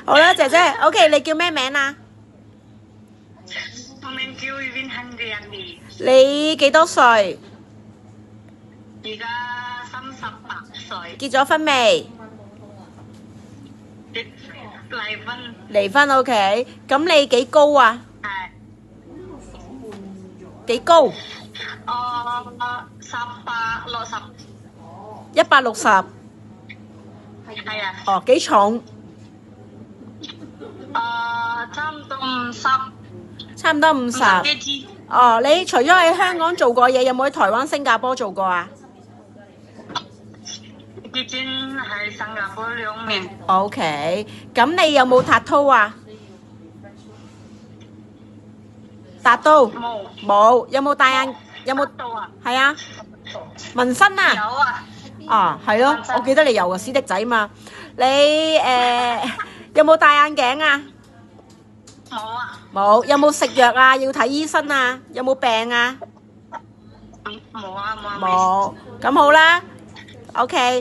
好啦，姐姐 ，OK， 你叫咩名啊？我名叫 Vin Handriani， 你幾多歲？而家38歲，結咗婚未？離婚。離婚 OK， 咁你幾高啊？係。幾高？160。160。係啊。哦，幾重？差唔多50。差唔多50。50kg。哦，你除咗喺香港做過嘢，有冇喺台灣、新加坡做過啊？之前喺新加坡2年。OK， 咁你有冇tattoo啊？tattoo？冇。有冇戴眼？有冇？係啊。紋身啊？有啊。啊，係咯，我記得你有啊，師弟仔嘛。你有冇戴眼鏡啊？冇啊。冇。有冇食藥啊？要睇醫生啊？有冇病啊？冇啊，冇啊。冇。咁好啦，OK。